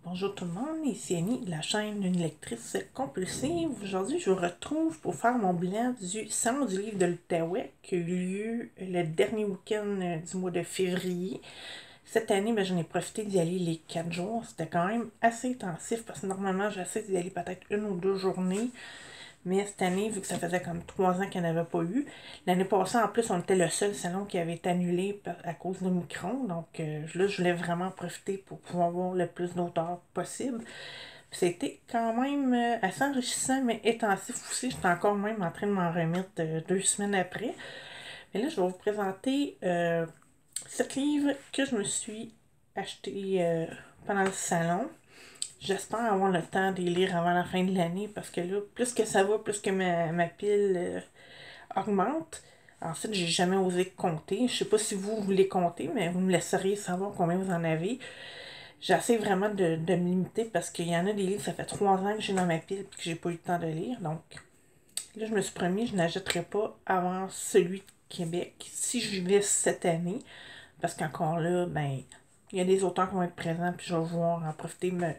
Bonjour tout le monde, ici Annie de la chaîne Une lectrice compulsive. Aujourd'hui, je vous retrouve pour faire mon bilan du Salon du livre de l'Outaouais qui a eu lieu le dernier week-end du mois de février. Cette année, j'en ai profité d'y aller les 4 jours. C'était quand même assez intensif parce que normalement, j'essaie d'y aller peut-être 1 ou 2 journées. Mais cette année, vu que ça faisait comme 3 ans qu'il n'y en avait pas eu, l'année passée, en plus, on était le seul salon qui avait été annulé à cause de Micron. Donc là, je voulais vraiment profiter pour pouvoir voir le plus d'auteurs possible. C'était quand même assez enrichissant, mais intensif aussi. J'étais encore même en train de m'en remettre 2 semaines après. Mais là, je vais vous présenter 7 livres que je me suis achetés pendant le salon. J'espère avoir le temps de les lire avant la fin de l'année parce que là, plus que ça va, plus que ma pile augmente. Ensuite, j'ai jamais osé compter. Je sais pas si vous les comptez, mais vous me laisseriez savoir combien vous en avez. J'essaie vraiment de me limiter parce qu'il y en a des livres, ça fait 3 ans que j'ai dans ma pile et que j'ai pas eu le temps de lire. Donc là, je me suis promis, je n'achèterai pas avant celui de Québec si je vais cette année. Parce qu'encore là, il y a des auteurs qui vont être présents, puis je vais pouvoir en profiter de me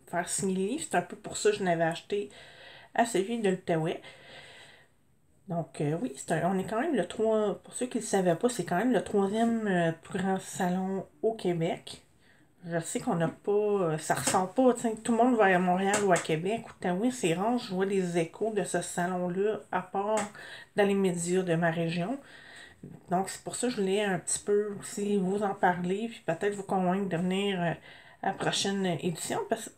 faire signer les livres. C'est un peu pour ça que je n'avais acheté à celui de l'Outaouais. Donc oui, on est quand même le 3, pour ceux qui ne le savaient pas, c'est quand même le 3e plus grand salon au Québec. Je sais qu'on n'a pas, ça ressent pas, tout le monde va à Montréal ou à Québec. Outaouais, c'est rare, je vois des échos de ce salon-là, à part dans les médias de ma région. Donc, c'est pour ça que je voulais un petit peu aussi vous en parler, puis peut-être vous convaincre de venir à la prochaine édition, parce que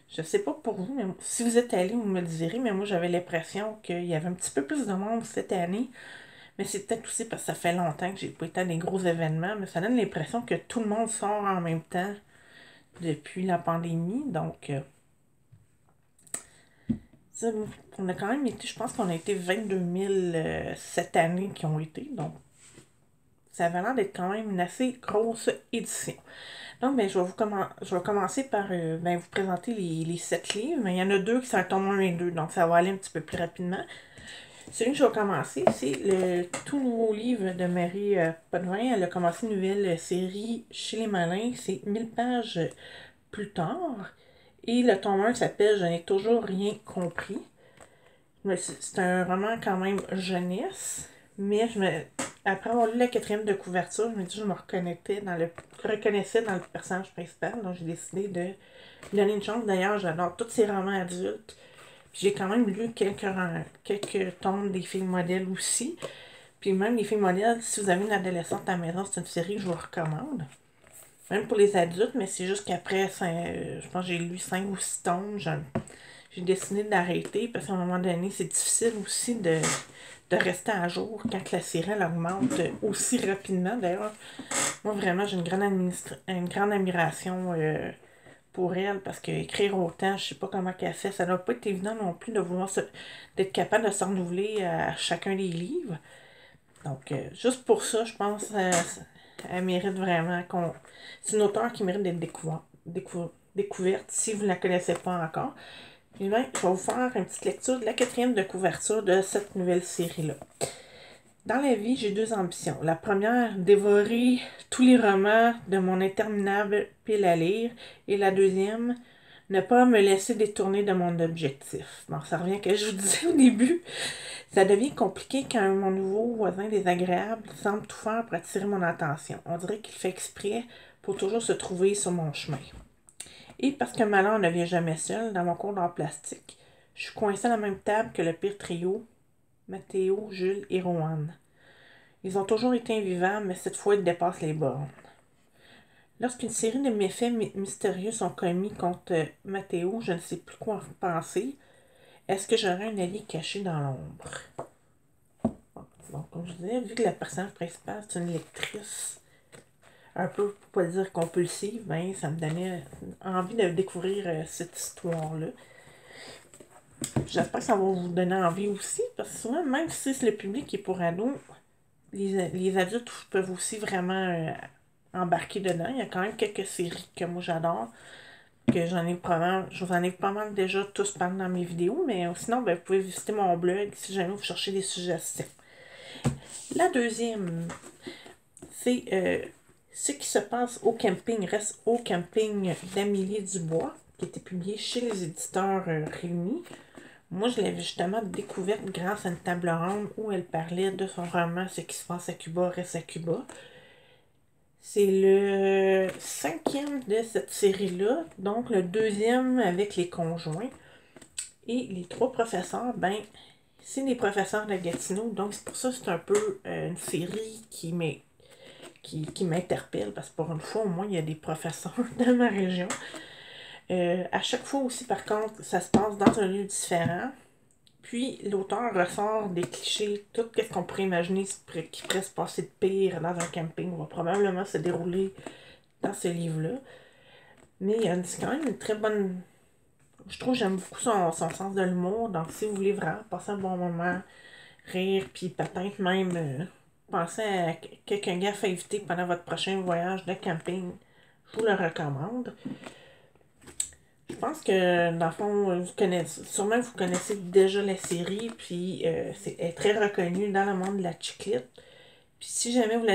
je sais pas pour vous, mais si vous êtes allé, vous me le direz, mais moi j'avais l'impression qu'il y avait un petit peu plus de monde cette année, mais c'est peut-être aussi parce que ça fait longtemps que j'ai pas été à des gros événements, mais ça donne l'impression que tout le monde sort en même temps depuis la pandémie, donc on a quand même été, je pense qu'on a été 22 000 cette année qui ont été, donc ça avait l'air d'être quand même une assez grosse édition. Donc, je vais commencer par vous présenter les 7 livres. Mais il y en a 2 qui sont un tome 1 et 2, donc ça va aller un petit peu plus rapidement. Celui que je vais commencer, c'est le tout nouveau livre de Marie Potvin. Elle a commencé une nouvelle série chez les Malins. C'est 1000 pages plus tard. Et le tome 1 s'appelle « Je n'ai toujours rien compris ». C'est un roman quand même jeunesse. Mais après avoir lu la 4e de couverture, je me dis que je me reconnaissais dans le personnage principal. Donc j'ai décidé de lui donner une chance. D'ailleurs, j'adore tous ces romans adultes. J'ai quand même lu quelques tomes des filles modèles aussi. Puis même les filles modèles, si vous avez une adolescente à la maison, c'est une série que je vous recommande. Même pour les adultes, mais c'est juste qu'après, je pense que j'ai lu 5 ou 6 tomes. J'ai décidé d'arrêter parce qu'à un moment donné, c'est difficile aussi de rester à jour quand la série elle augmente aussi rapidement. D'ailleurs, moi vraiment, j'ai une grande admiration pour elle parce qu'écrire autant, je sais pas comment qu'elle fait. Ça doit pas être évident non plus de vouloir d'être capable de se renouveler à chacun des livres. Donc, juste pour ça, je pense elle mérite vraiment c'est une auteure qui mérite d'être découverte si vous ne la connaissez pas encore. Puis je vais vous faire une petite lecture de la 4e de couverture de cette nouvelle série-là. Dans la vie, j'ai 2 ambitions. La première, dévorer tous les romans de mon interminable pile à lire. Et la deuxième, ne pas me laisser détourner de mon objectif. Bon, ça revient à ce que je vous disais au début. Ça devient compliqué quand mon nouveau voisin désagréable semble tout faire pour attirer mon attention. On dirait qu'il fait exprès pour toujours se trouver sur mon chemin. Et parce que malheur ne vient jamais seul, dans mon cours d'art plastique, je suis coincée à la même table que le pire trio, Mathéo, Jules et Roanne. Ils ont toujours été invivables, mais cette fois ils dépassent les bornes. Lorsqu'une série de méfaits mystérieux sont commis contre Mathéo, je ne sais plus quoi en penser. Est-ce que j'aurai un allié caché dans l'ombre? Donc, comme je disais, vu que la personnage principale, c'est une lectrice un peu, pour pas dire compulsive, ça me donnait envie de découvrir cette histoire-là. J'espère que ça va vous donner envie aussi, parce que souvent, même si c'est le public qui est pour ados, les adultes peuvent aussi vraiment embarquer dedans. Il y a quand même quelques séries que moi j'adore, que je vous en ai pas mal déjà tous parlé dans mes vidéos, mais sinon, vous pouvez visiter mon blog si jamais vous cherchez des suggestions. La deuxième, c'est Ce qui se passe au camping reste au camping d'Amélie Dubois, qui a été publié chez les éditeurs Réunis. Moi, je l'avais justement découverte grâce à une table ronde où elle parlait de son roman Ce qui se passe à Cuba reste à Cuba. C'est le 5e de cette série-là, donc le 2e avec les conjoints. Et les 3 professeurs, ben, c'est des professeurs de Gatineau, donc c'est pour ça que c'est un peu une série qui m'interpelle, parce que pour une fois, au moins, il y a des professeurs de ma région. À chaque fois aussi, par contre, ça se passe dans un lieu différent. Puis, l'auteur ressort des clichés, tout ce qu'on pourrait imaginer qui pourrait se passer de pire dans un camping va probablement se dérouler dans ce livre-là. Mais c'est quand même une très bonne... Je trouve que j'aime beaucoup son sens de l'humour. Donc, si vous voulez vraiment passer un bon moment, rire, puis peut-être même penser à quelqu'un gaffe à éviter pendant votre prochain voyage de camping, je vous le recommande. Je pense que, dans le fond, sûrement vous connaissez déjà la série, puis elle est très reconnue dans le monde de la chiclite. Puis si jamais vous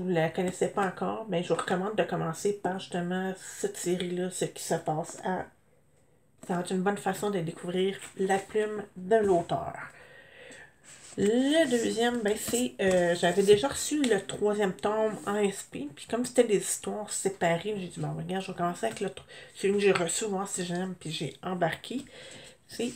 la connaissez pas encore, ben je vous recommande de commencer par justement cette série-là, ce qui se passe à... Ça va être une bonne façon de découvrir la plume de l'auteur. Le deuxième, ben c'est... j'avais déjà reçu le 3e tome en SP, puis comme c'était des histoires séparées, j'ai dit, bon, regarde, je vais commencer avec celui que j'ai reçu, voir si j'aime, puis j'ai embarqué. C'est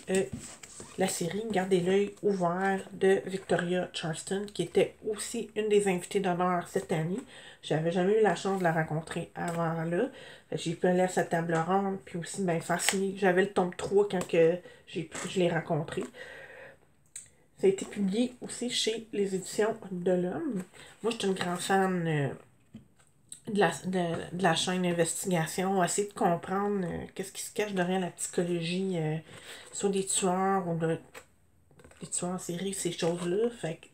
la série Gardez l'œil ouvert de Victoria Charleston, qui était aussi une des invitées d'honneur cette année. J'avais jamais eu la chance de la rencontrer avant là. J'ai pu aller à sa table ronde, puis aussi, ben, fasciné. J'avais le tome 3 quand je l'ai rencontré. Ça a été publié aussi chez les éditions de l'Homme. Moi, je suis une grande fan de la chaîne Investigation, essayer de comprendre qu'est-ce qui se cache derrière la psychologie, soit des tueurs ou des tueurs en série, ces choses-là. Fait que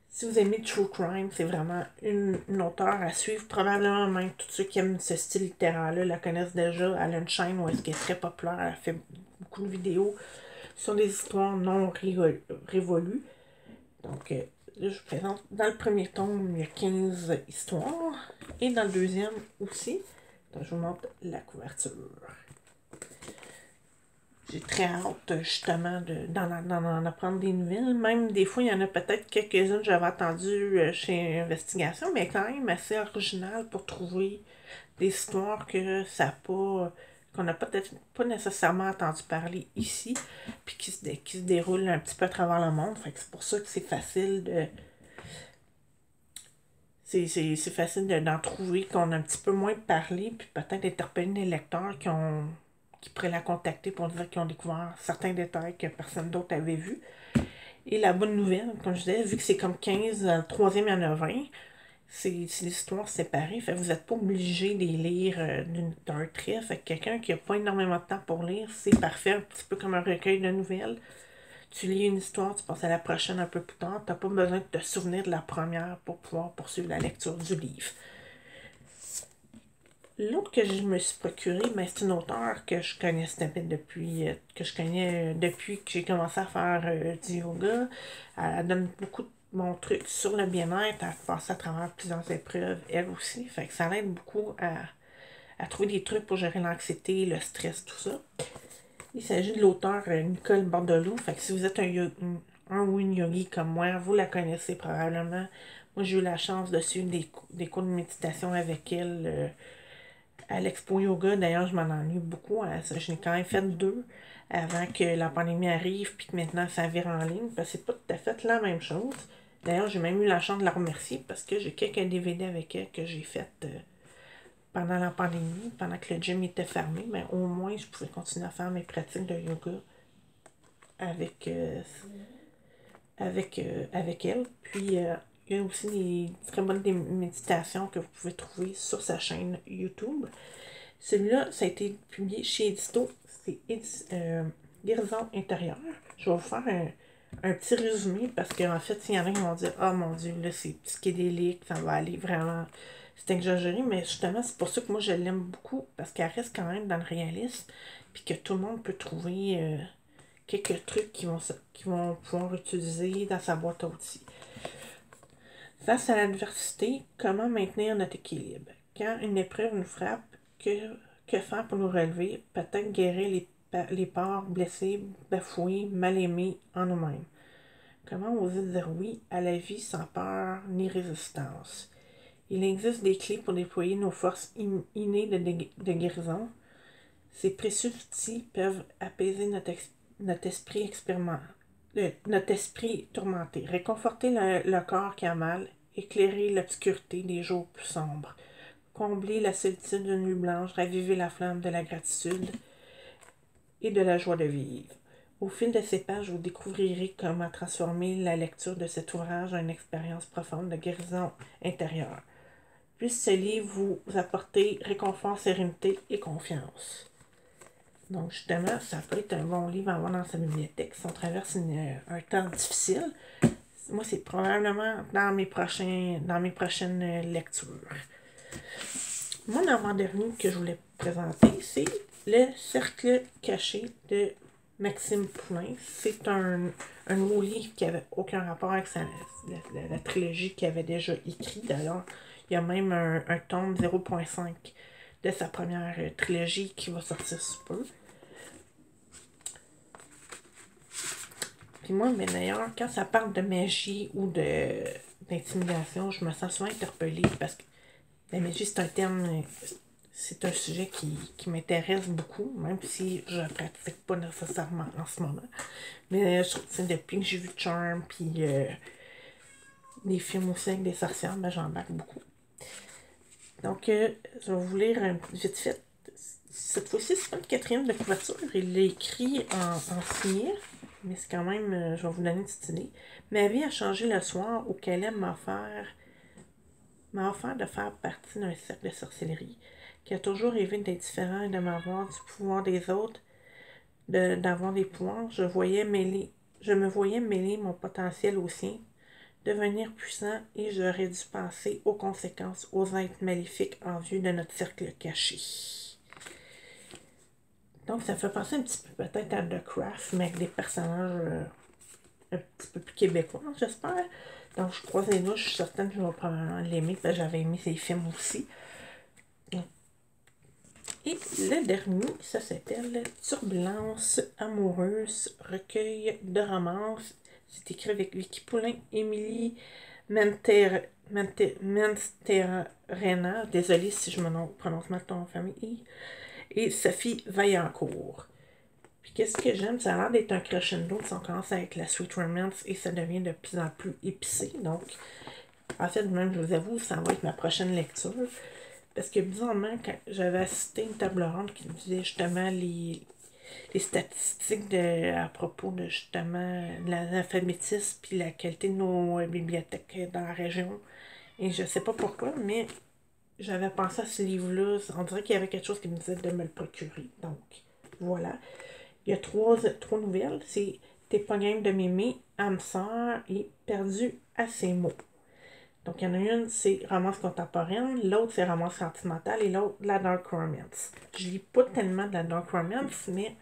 si vous aimez True Crime, c'est vraiment une auteure à suivre. Probablement même tous ceux qui aiment ce style littéraire-là la connaissent déjà. Elle a une chaîne où elle est très populaire. Elle fait beaucoup de vidéos sur des histoires non révolues. Donc, là, je vous présente, dans le premier tome, il y a 15 histoires. Et dans le deuxième aussi. Donc, je vous montre la couverture. J'ai très hâte, justement, d'en apprendre des nouvelles. Même, des fois, il y en a peut-être quelques-unes que j'avais attendues chez Investigation, mais quand même assez original pour trouver des histoires qu'on n'a peut-être pas nécessairement entendu parler ici, puis qui se déroulent un petit peu à travers le monde. Fait que c'est pour ça que c'est facile de... C'est facile d'en trouver, qu'on a un petit peu moins parlé, puis peut-être interpeller des lecteurs qui pourraient la contacter pour dire qu'ils ont découvert certains détails que personne d'autre avait vus. Et la bonne nouvelle, comme je disais, vu que c'est comme 15, le troisième, il y en a 20, c'est l'histoire séparée. Fait que vous n'êtes pas obligé de les lire d'un trait. Fait que quelqu'un qui n'a pas énormément de temps pour lire, c'est parfait, un petit peu comme un recueil de nouvelles. Tu lis une histoire, tu passes à la prochaine un peu plus tard. Tu n'as pas besoin de te souvenir de la première pour pouvoir poursuivre la lecture du livre. L'autre que je me suis procuré, ben, c'est une auteure que je connaissais depuis que j'ai commencé à faire du yoga. Elle donne beaucoup de mon truc sur le bien-être, à passer à travers plusieurs épreuves, elle aussi. Fait que ça l'aide beaucoup à trouver des trucs pour gérer l'anxiété, le stress, tout ça. Il s'agit de l'auteur Nicole Bordelot. Fait que si vous êtes un ou une yogi comme moi, vous la connaissez probablement. Moi, j'ai eu la chance de suivre des cours de méditation avec elle à l'Expo Yoga. D'ailleurs, je m'en ennuie beaucoup. J'en ai quand même fait 2 avant que la pandémie arrive, puis que maintenant ça vire en ligne, parce que c'est pas tout à fait la même chose. D'ailleurs, j'ai même eu la chance de la remercier parce que j'ai quelques DVD avec elle que j'ai fait pendant la pandémie, pendant que le gym était fermé. Mais au moins, je pouvais continuer à faire mes pratiques de yoga avec, avec elle. Puis, il y a aussi des très bonnes méditations que vous pouvez trouver sur sa chaîne YouTube. Celui-là, ça a été publié chez Édito. C'est Guérison intérieure. Je vais vous faire un petit résumé parce qu'en fait, il y en a qui vont dire oh mon Dieu, là, c'est psychédélique, ça va aller vraiment. C'est exagéré, mais justement, c'est pour ça que moi, je l'aime beaucoup parce qu'elle reste quand même dans le réalisme puis que tout le monde peut trouver quelques trucs qui vont pouvoir utiliser dans sa boîte à outils. Face à l'adversité, comment maintenir notre équilibre? Quand une épreuve nous frappe, que faire pour nous relever? Peut-être guérir les parts blessées, bafouées, mal aimées en nous-mêmes. Comment oser dire oui à la vie sans peur ni résistance? Il existe des clés pour déployer nos forces innées de guérison. Ces précieux outils peuvent apaiser notre esprit tourmenté, réconforter le corps qui a mal, éclairer l'obscurité des jours plus sombres, combler la solitude d'une nuit blanche, raviver la flamme de la gratitude et de la joie de vivre. Au fil de ces pages, vous découvrirez comment transformer la lecture de cet ouvrage en une expérience profonde de guérison intérieure. Puisse ce livre vous apporter réconfort, sérénité et confiance. Donc, justement, ça peut être un bon livre à avoir dans sa bibliothèque si on traverse un temps difficile. Moi, c'est probablement dans mes prochaines lectures. Mon avant-dernier que je voulais présenter, c'est Le Cercle caché de Maxime Poulain. C'est un nouveau livre qui n'avait aucun rapport avec la trilogie qu'il avait déjà écrit. D'ailleurs, il y a même un tome 0.5 de sa première trilogie qui va sortir sous peu. Puis moi, mais d'ailleurs, quand ça parle de magie ou d'intimidation, je me sens souvent interpellée parce que la magie, c'est un terme, c'est un sujet qui m'intéresse beaucoup, même si je ne pratique pas nécessairement en ce moment. Mais depuis que j'ai vu Charm, puis des films aussi avec des sorcières, ben, j'embarque beaucoup. Donc, je vais vous lire vite fait. Cette fois-ci, c'est pas une quatrième de couverture. Il l'a écrit en signé, mais c'est quand même, je vais vous donner une petite idée. Ma vie a changé le soir où Caleb m'a offert de faire partie d'un cercle de sorcellerie, qui a toujours rêvé d'être différent et de m'avoir du pouvoir des autres, d'avoir des pouvoirs. Je me voyais mêler mon potentiel au sien, devenir puissant, et j'aurais dû penser aux conséquences, aux êtres maléfiques en vue de notre cercle caché. Donc, ça fait penser un petit peu peut-être à The Craft, mais avec des personnages un petit peu plus québécois, j'espère. Donc, je croise les doigts, je suis certaine que je vais probablement l'aimer, parce que j'avais aimé ses films aussi. Et le dernier, ça s'appelle Turbulence amoureuse, recueil de romances. C'est écrit avec Vicky Poulain, Émilie Mensterena, désolée si je me prononce mal ton nom de famille, et Sophie Vaillancourt. Puis qu'est-ce que j'aime, ça a l'air d'être un crescendo, on commence avec la sweet romance et ça devient de plus en plus épicé. Donc, en fait, même je vous avoue, ça va être ma prochaine lecture. Parce que bizarrement, quand j'avais assisté à une table ronde qui disait justement les statistiques à propos de justement l'alphabétisme puis la qualité de nos bibliothèques dans la région. Et je sais pas pourquoi, mais j'avais pensé à ce livre-là. On dirait qu'il y avait quelque chose qui me disait de me le procurer. Donc, voilà. Il y a trois nouvelles. C'est T'es pas game de m'aimer, âme sœur et Perdu à ses mots. Donc, il y en a une, c'est romance contemporaine, l'autre, c'est romance sentimentale, et l'autre, la dark romance. Je lis pas tellement de la dark romance, mais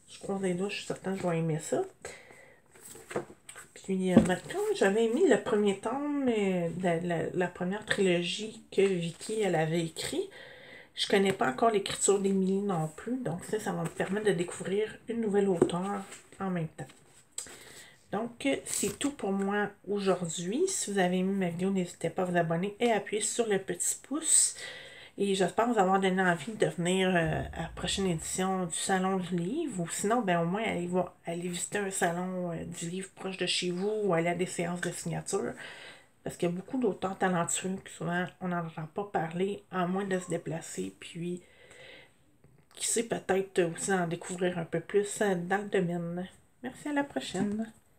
je croise les doigts, je suis certaine que je vais aimer ça. Puis, maintenant, j'avais aimé le premier tome de la première trilogie que Vicky, elle avait écrit. Je connais pas encore l'écriture d'Émilie non plus, donc ça va me permettre de découvrir une nouvelle auteure en même temps. Donc, c'est tout pour moi aujourd'hui. Si vous avez aimé ma vidéo, n'hésitez pas à vous abonner et à appuyer sur le petit pouce. Et j'espère vous avoir donné envie de venir à la prochaine édition du Salon du Livre. Ou sinon, ben, au moins, aller visiter un salon du livre proche de chez vous ou aller à des séances de signature. Parce qu'il y a beaucoup d'auteurs talentueux que souvent, on n'en entend pas parler, à moins de se déplacer. Puis, qui sait, peut-être aussi en découvrir un peu plus dans le domaine. Merci, à la prochaine.